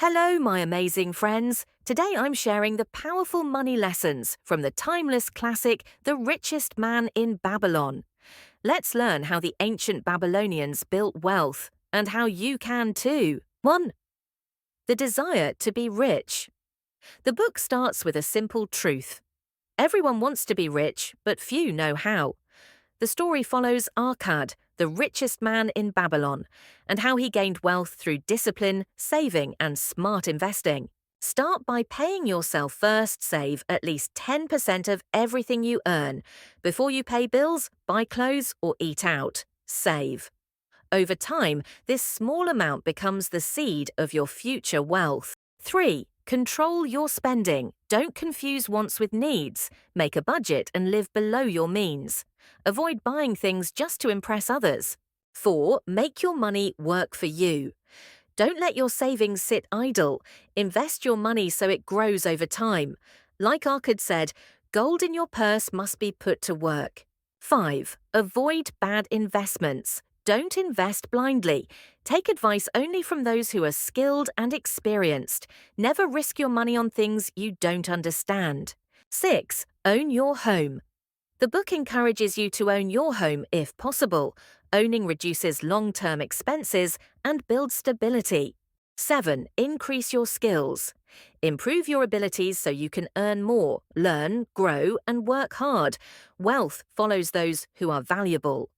Hello, my amazing friends. Today I'm sharing the powerful money lessons from the timeless classic, The Richest Man in Babylon. Let's learn how the ancient Babylonians built wealth and how you can too. 1. The desire to be rich. The book starts with a simple truth. Everyone wants to be rich, but few know how. The story follows Arkad, the richest man in Babylon, and how he gained wealth through discipline, saving, and smart investing. Start by paying yourself first. Save at least 10% of everything you earn. Before you pay bills, buy clothes, or eat out. Save. Over time, this small amount becomes the seed of your future wealth. 3. Control your spending. Don't confuse wants with needs. Make a budget and live below your means. Avoid buying things just to impress others. 4. Make your money work for you. Don't let your savings sit idle. Invest your money so it grows over time. Like Arkad said, gold in your purse must be put to work. 5. Avoid bad investments. Don't invest blindly. Take advice only from those who are skilled and experienced. Never risk your money on things you don't understand. 6. Own your home. The book encourages you to own your home if possible. Owning reduces long-term expenses and builds stability. 7. Increase your skills. Improve your abilities so you can earn more, learn, grow, and work hard. Wealth follows those who are valuable.